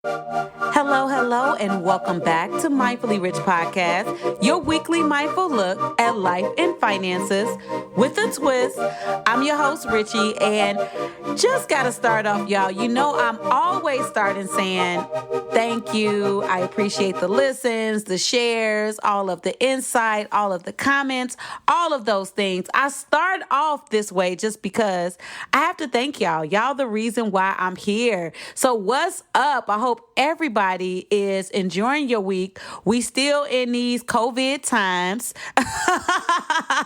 Hello, and welcome back to Mindfully Rich Podcast, your weekly mindful look at life and finances with a twist. I'm your host, Richie, and just got to start off, y'all. You know, I'm always starting saying thank you. I appreciate the listens, the shares, all of the insight, all of the comments, all of those things. I start off this way just because I have to thank y'all. Y'all the reason why I'm here. So what's up? I hope everybody is enjoying your week. We still in these COVID times. I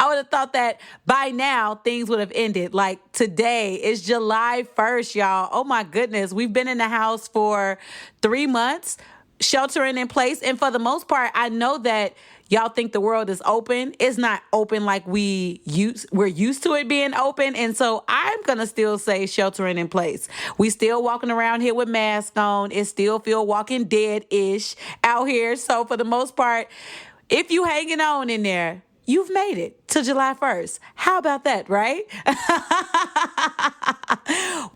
would have thought that by now things would have ended. Like today is July 1st, y'all. Oh my goodness. We've been in the house for 3 months, sheltering in place. And for the most part, I know that y'all think the world is open. It's not open like we're used to it being open. And so I'm going to still say sheltering in place. We still walking around here with masks on. It still feel walking dead-ish out here. So for the most part, if you hanging on in there, you've made it to July 1st. How about that, right?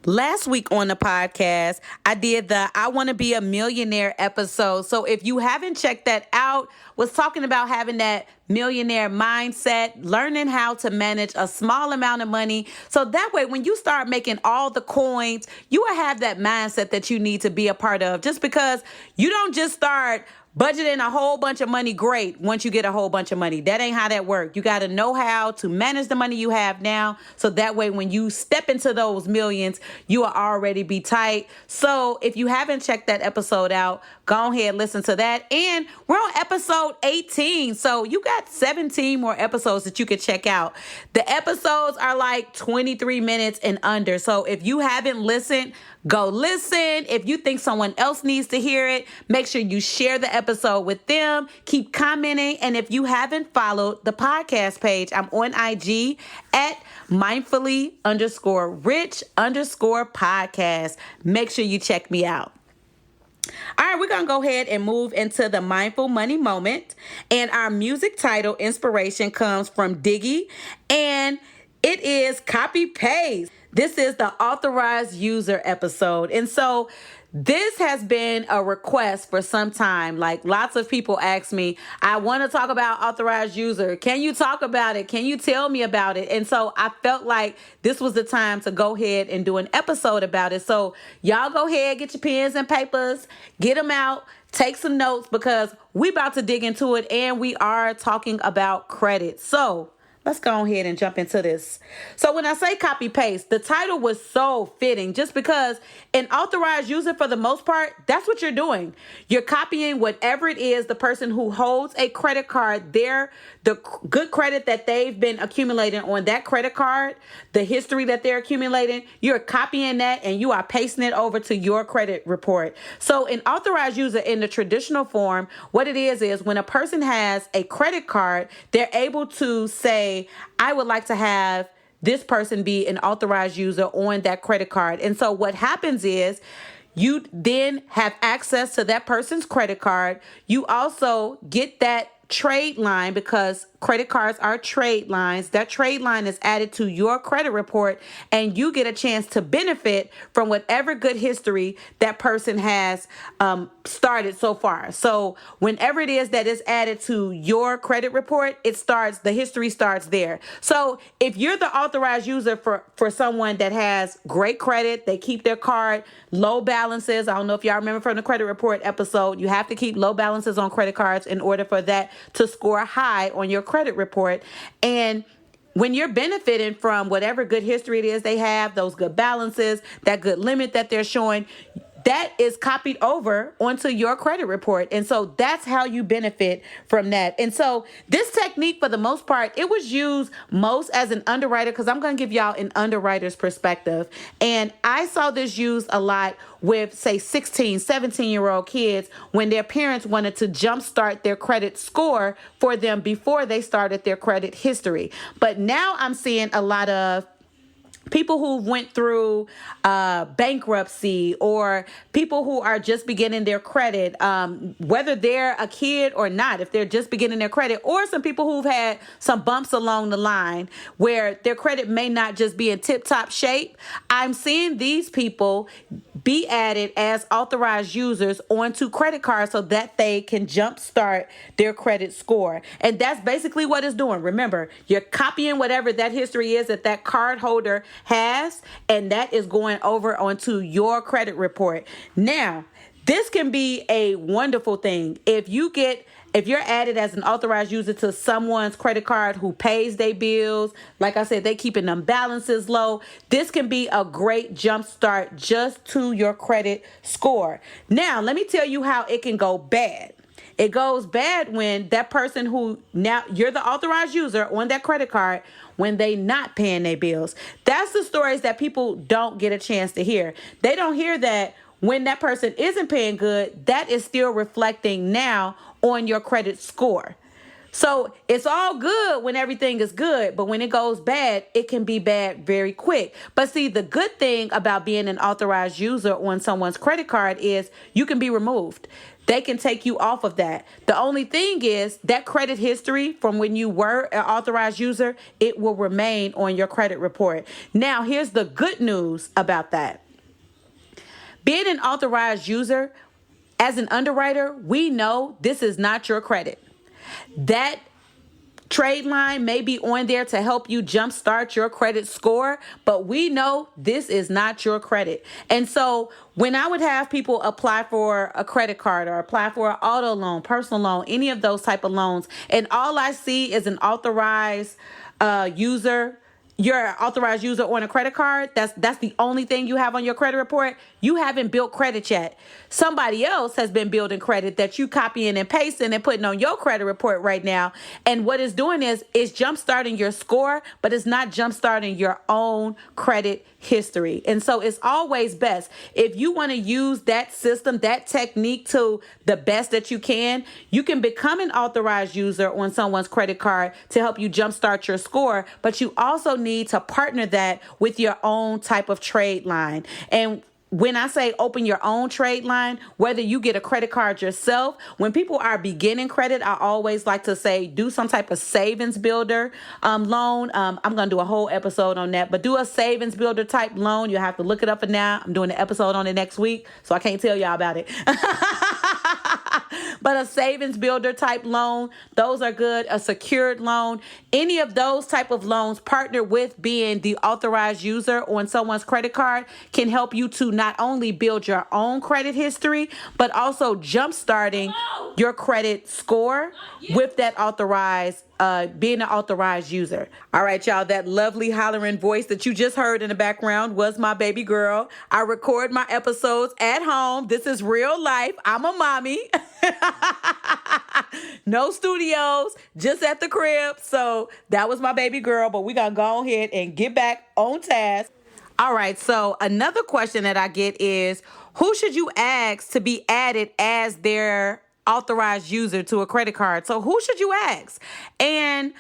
Last week on the podcast, I did the I Want to Be a Millionaire episode. So if you haven't checked that out, was talking about having that millionaire mindset, learning how to manage a small amount of money. So that way, when you start making all the coins, you will have that mindset that you need to be a part of. Just because you don't just start budgeting a whole bunch of money great once you get a whole bunch of money. That ain't how that works. You got to know how to manage the money you have now. So that way, when you step into those millions, you will already be tight. So if you haven't checked that episode out, go ahead, listen to that. And we're on episode 18. So you got 17 more episodes that you could check out. The episodes are like 23 minutes and under. So if you haven't listened, go listen. If you think someone else needs to hear it, make sure you share the episode with them. Keep commenting. And if you haven't followed the podcast page, I'm on IG at mindfully_rich_podcast. Make sure you check me out. All right, we're going to go ahead and move into the mindful money moment. And our music title inspiration comes from Diggy, and it is Copy Paste. This is the Authorized User episode. And so this has been a request for some time. Like lots of people ask me, I want to talk about Authorized User. Can you talk about it? Can you tell me about it? And so I felt like this was the time to go ahead and do an episode about it. So y'all go ahead, get your pens and papers, get them out, take some notes because we about to dig into it and we are talking about credit. So let's go ahead and jump into this. So when I say copy paste, the title was so fitting just because an authorized user, for the most part, that's what you're doing. You're copying whatever it is the person who holds a credit card, the good credit that they've been accumulating on that credit card, the history that they're accumulating, you're copying that and you are pasting it over to your credit report. So an authorized user in the traditional form, what it is when a person has a credit card, they're able to say, I would like to have this person be an authorized user on that credit card. And so what happens is you then have access to that person's credit card. You also get that trade line because credit cards are trade lines. That trade line is added to your credit report and you get a chance to benefit from whatever good history that person has started so far. So whenever it is that is added to your credit report, the history starts there. So if you're the authorized user for someone that has great credit, they keep their card, low balances. I don't know if y'all remember from the credit report episode, you have to keep low balances on credit cards in order for that to score high on your credit report. And when you're benefiting from whatever good history it is they have, those good balances, that good limit that they're showing, that is copied over onto your credit report. And so that's how you benefit from that. And so this technique, for the most part, it was used most as an underwriter because I'm going to give y'all an underwriter's perspective. And I saw this used a lot with, say, 16, 17-year-old kids when their parents wanted to jumpstart their credit score for them before they started their credit history. But now I'm seeing a lot of people who went through bankruptcy or people who are just beginning their credit, whether they're a kid or not, if they're just beginning their credit, or some people who've had some bumps along the line where their credit may not just be in tip-top shape. I'm seeing these people be added as authorized users onto credit cards so that they can jumpstart their credit score. And that's basically what it's doing. Remember, you're copying whatever that history is that that card holder has, and that is going over onto your credit report. Now, this can be a wonderful thing. If you're added as an authorized user to someone's credit card who pays their bills, like I said, they keeping them balances low, this can be a great jump start just to your credit score. Now, let me tell you how it can go bad. It goes bad when that person who now you're the authorized user on that credit card, when they not paying their bills. That's the stories that people don't get a chance to hear. They don't hear that when that person isn't paying good, that is still reflecting now on your credit score. So it's all good when everything is good, but when it goes bad, it can be bad very quick. But see, the good thing about being an authorized user on someone's credit card is you can be removed. They can take you off of that. The only thing is that credit history from when you were an authorized user, it will remain on your credit report. Now, here's the good news about that. Being an authorized user, as an underwriter, we know this is not your credit. That trade line may be on there to help you jumpstart your credit score, but we know this is not your credit. And so when I would have people apply for a credit card or apply for an auto loan, personal loan, any of those type of loans, and all I see is an authorized user, you're an authorized user on a credit card, that's the only thing you have on your credit report, you haven't built credit yet. Somebody else has been building credit that you copying and pasting and putting on your credit report right now. And what it's doing is it's jumpstarting your score, but it's not jumpstarting your own credit history. And so it's always best if you want to use that system, that technique to the best that you can become an authorized user on someone's credit card to help you jumpstart your score. But you also need to partner that with your own type of trade line. And when I say open your own trade line, whether you get a credit card yourself, when people are beginning credit, I always like to say do some type of savings builder loan. I'm going to do a whole episode on that, but do a savings builder type loan. You have to look it up for now. I'm doing an episode on it next week, so I can't tell y'all about it. But a savings builder type loan, those are good. A secured loan, any of those type of loans partnered with being the authorized user on someone's credit card can help you to not only build your own credit history, but also jumpstarting your credit score with that authorized being an authorized user. All right, y'all, that lovely hollering voice that you just heard in the background was my baby girl. I record my episodes at home. This is real life. I'm a mommy. No studios, just at the crib. So that was my baby girl, but we're going to go ahead and get back on task. All right, so another question that I get is, who should you ask to be added as their authorized user to a credit card? So who should you ask? And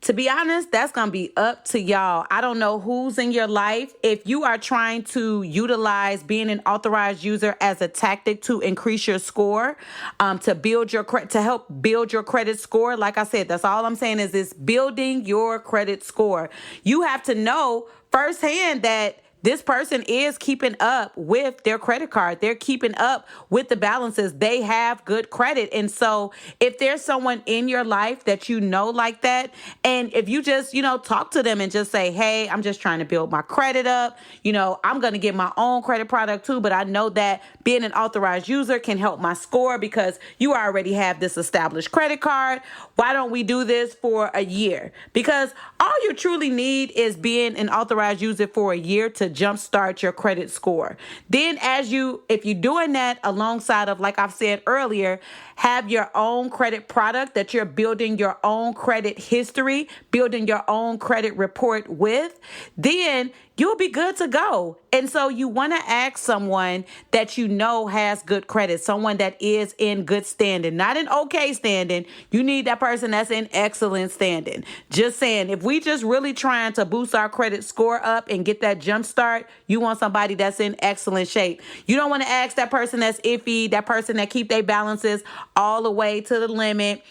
to be honest, that's going to be up to y'all. I don't know who's in your life. If you are trying to utilize being an authorized user as a tactic to increase your score, to help build your credit score, like I said, that's all I'm saying is it's building your credit score. You have to know firsthand that this person is keeping up with their credit card. They're keeping up with the balances. They have good credit. And so if there's someone in your life that you know like that, and if you just, talk to them and just say, hey, I'm just trying to build my credit up. I'm going to get my own credit product too, but I know that being an authorized user can help my score because you already have this established credit card. Why don't we do this for a year? Because all you truly need is being an authorized user for a year to jumpstart your credit score. Then if you're doing that alongside of, like I've said earlier, have your own credit product that you're building your own credit history, building your own credit report with, then you'll be good to go. And so you want to ask someone that you know has good credit, someone that is in good standing, not in okay standing. You need that person that's in excellent standing. Just saying, if we just really trying to boost our credit score up and get that jump start, you want somebody that's in excellent shape. You don't want to ask that person that's iffy, that person that keep their balances all the way to the limit.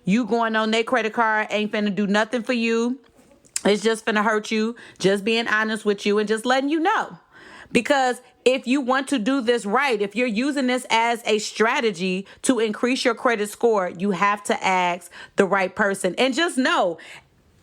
You going on their credit card ain't finna do nothing for you. It's just finna hurt you. Just being honest with you and just letting you know. Because if you want to do this right, if you're using this as a strategy to increase your credit score, you have to ask the right person. And just know,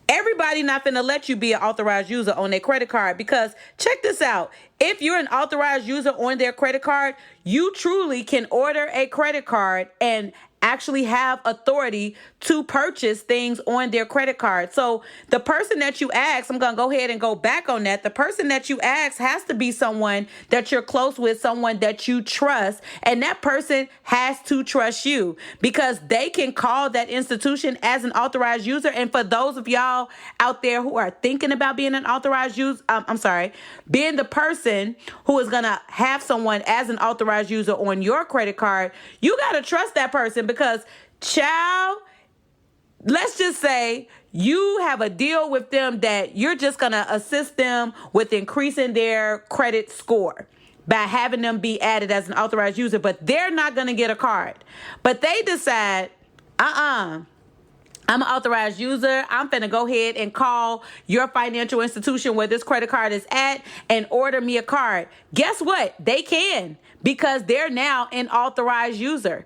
everybody not finna let you be an authorized user on their credit card, because check this out. If you're an authorized user on their credit card, you truly can order a credit card and actually have authority to purchase things on their credit card. So the person that you ask, I'm going to go ahead and go back on that. The person that you ask has to be someone that you're close with, someone that you trust, and that person has to trust you, because they can call that institution as an authorized user. And for those of y'all out there who are thinking about being an authorized user, being the person who is going to have someone as an authorized user on your credit card, you got to trust that person, because child, let's just say you have a deal with them that you're just going to assist them with increasing their credit score by having them be added as an authorized user, but they're not going to get a card. But they decide, I'm an authorized user. I'm finna go ahead and call your financial institution where this credit card is at and order me a card. Guess what? They can, because they're now an authorized user.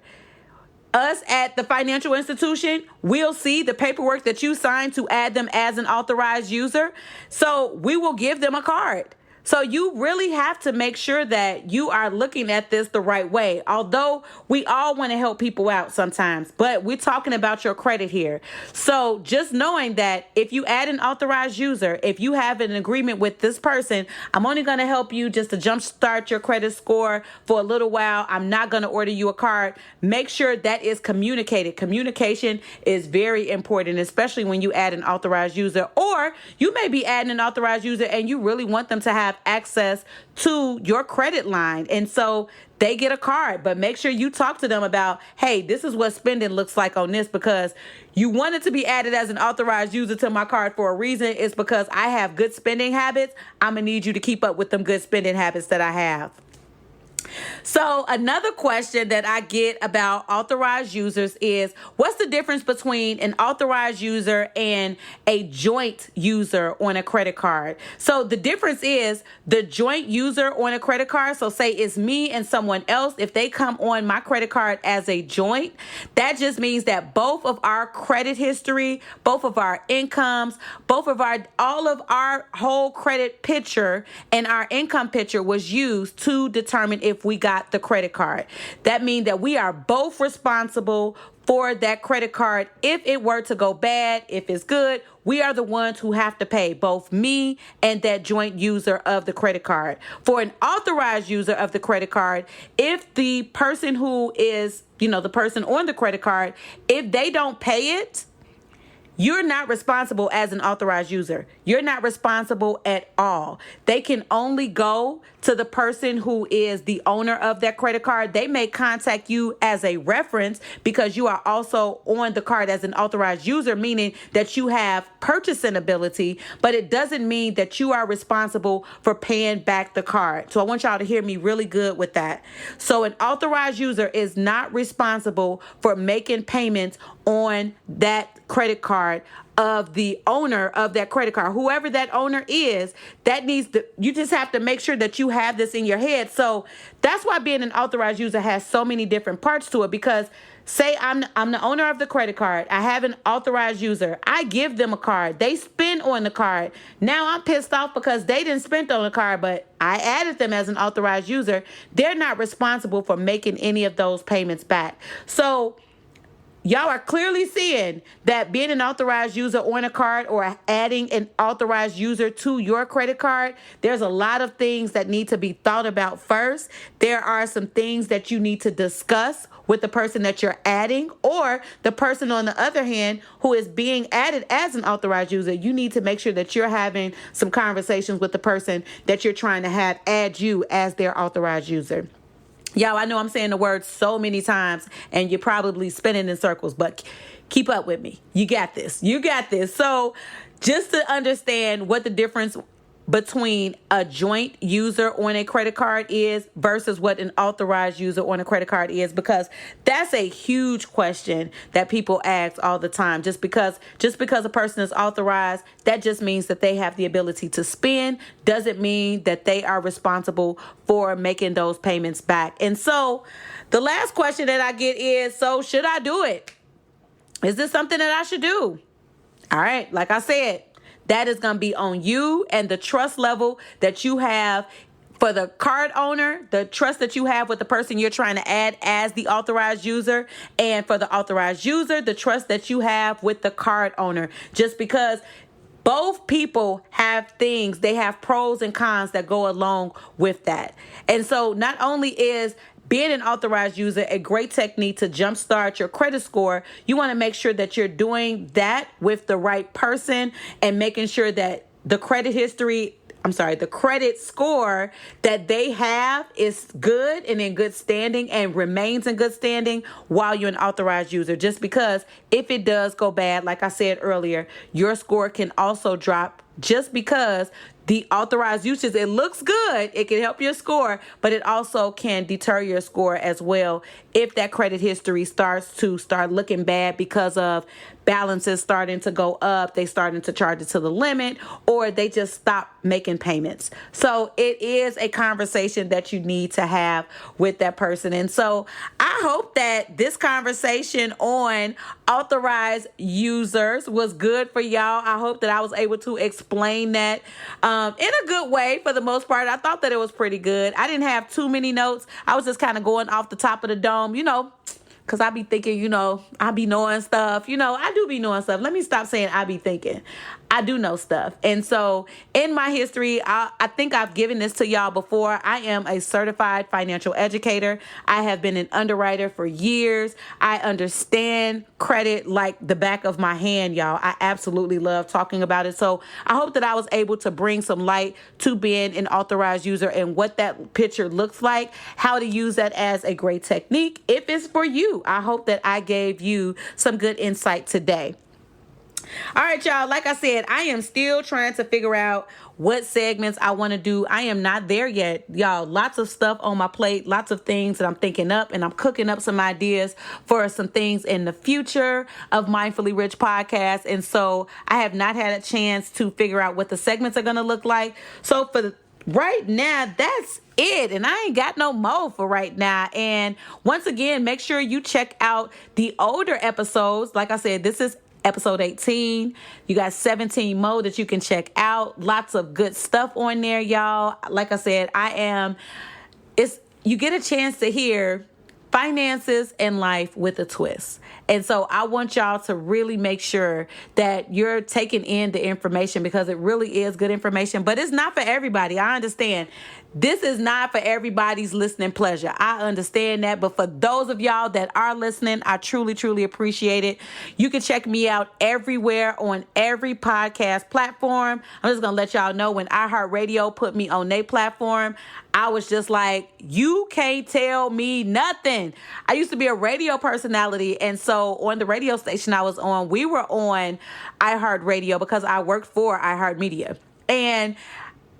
Us at the financial institution, we'll see the paperwork that you signed to add them as an authorized user. So we will give them a card. So you really have to make sure that you are looking at this the right way. Although we all want to help people out sometimes, but we're talking about your credit here. So just knowing that if you add an authorized user, if you have an agreement with this person, I'm only going to help you just to jumpstart your credit score for a little while. I'm not going to order you a card. Make sure that is communicated. Communication is very important, especially when you add an authorized user, or you may be adding an authorized user and you really want them to have access to your credit line. And so they get a card, but make sure you talk to them about, hey, this is what spending looks like on this, because you wanted to be added as an authorized user to my card for a reason. It's because I have good spending habits. I'm going to need you to keep up with them good spending habits that I have. So another question that I get about authorized users is, what's the difference between an authorized user and a joint user on a credit card? So the difference is the joint user on a credit card. So say it's me and someone else. If they come on my credit card as a joint, that just means that both of our credit history, both of our incomes, all of our whole credit picture and our income picture was used to determine if we got the credit card. That means that we are both responsible for that credit card. If it were to go bad, if it's good, we are the ones who have to pay, both me and that joint user of the credit card. For an authorized user of the credit card, if the person who is, the person on the credit card, if they don't pay it, you're not responsible as an authorized user. You're not responsible at all. They can only go to the person who is the owner of that credit card. They may contact you as a reference because you are also on the card as an authorized user, meaning that you have purchasing ability, but it doesn't mean that you are responsible for paying back the card. So I want y'all to hear me really good with that. So an authorized user is not responsible for making payments on that credit card of the owner of that credit card. Whoever that owner is, you just have to make sure that you have this in your head. So that's why being an authorized user has so many different parts to it, because say I'm the owner of the credit card. I have an authorized user. I give them a card. They spend on the card. Now I'm pissed off because they didn't spend on the card, but I added them as an authorized user. They're not responsible for making any of those payments back. So y'all are clearly seeing that being an authorized user on a card or adding an authorized user to your credit card, there's a lot of things that need to be thought about first. There are some things that you need to discuss with the person that you're adding, or the person on the other hand who is being added as an authorized user. You need to make sure that you're having some conversations with the person that you're trying to have add you as their authorized user. Y'all, I know I'm saying the word so many times and you're probably spinning in circles, but keep up with me. You got this. You got this. So just to understand what the difference between a joint user on a credit card is versus what an authorized user on a credit card is, because that's a huge question that people ask all the time. Just because a person is authorized, that just means that they have the ability to spend, doesn't mean that they are responsible for making those payments back. And so the last question that I get is, so should I do it? Is this something that I should do? All right, like I said, that is going to be on you and the trust level that you have for the card owner, the trust that you have with the person you're trying to add as the authorized user, and for the authorized user, the trust that you have with the card owner. Just because both people have things, they have pros and cons that go along with that. And so not only is being an authorized user a great technique to jumpstart your credit score, you want to make sure that you're doing that with the right person and making sure that the credit score that they have is good and in good standing and remains in good standing while you're an authorized user. Just because if it does go bad, like I said earlier, your score can also drop just because the authorized usage, it looks good, it can help your score, but it also can deter your score as well if that credit history starts looking bad because of balances starting to go up, they starting to charge it to the limit, or they just stop making payments. So it is a conversation that you need to have with that person. And so I hope that this conversation on authorized users was good for y'all. I hope that I was able to explain that in a good way for the most part. I thought that it was pretty good. I didn't have too many notes. I was just kind of going off the top of the dome, because I be thinking, I be knowing stuff. I do be knowing stuff. Let me stop saying I be thinking. I do know stuff. And so in my history, I think I've given this to y'all before. I am a certified financial educator. I have been an underwriter for years. I understand credit like the back of my hand, y'all. I absolutely love talking about it. So I hope that I was able to bring some light to being an authorized user and what that picture looks like, how to use that as a great technique if it's for you. I hope that I gave you some good insight today. All right, y'all. Like I said, I am still trying to figure out what segments I want to do. I am not there yet, y'all. Lots of stuff on my plate, lots of things that I'm thinking up, and I'm cooking up some ideas for some things in the future of Mindfully Rich podcast. And so I have not had a chance to figure out what the segments are going to look like. So for right now, that's it. And I ain't got no more for right now. And once again, make sure you check out the older episodes. Like I said, this is episode 18. You got 17 more that you can check out. Lots of good stuff on there, y'all. Like I said, you get a chance to hear finances and life with a twist. And so I want y'all to really make sure that you're taking in the information, because it really is good information, but it's not for everybody. I understand. This is not for everybody's listening pleasure. I understand that. But for those of y'all that are listening, I truly, truly appreciate it. You can check me out everywhere on every podcast platform. I'm just going to let y'all know, when iHeartRadio put me on their platform, I was just like, you can't tell me nothing. I used to be a radio personality. And so on the radio station I was on, we were on iHeartRadio because I worked for iHeartMedia. And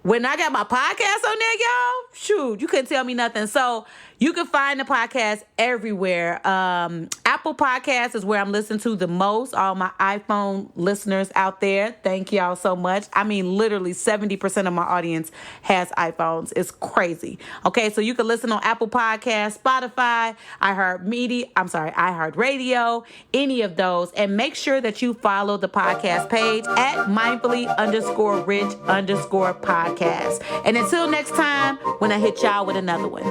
when I got my podcast on there, y'all, shoot, you couldn't tell me nothing. So you can find the podcast everywhere. Apple Podcasts is where I'm listening to the most. All my iPhone listeners out there, thank y'all so much. I mean, literally 70% of my audience has iPhones. It's crazy. Okay, so you can listen on Apple Podcasts, Spotify, iHeartRadio, any of those. And make sure that you follow the podcast page at mindfully_rich_podcast. And until next time, when I hit y'all with another one.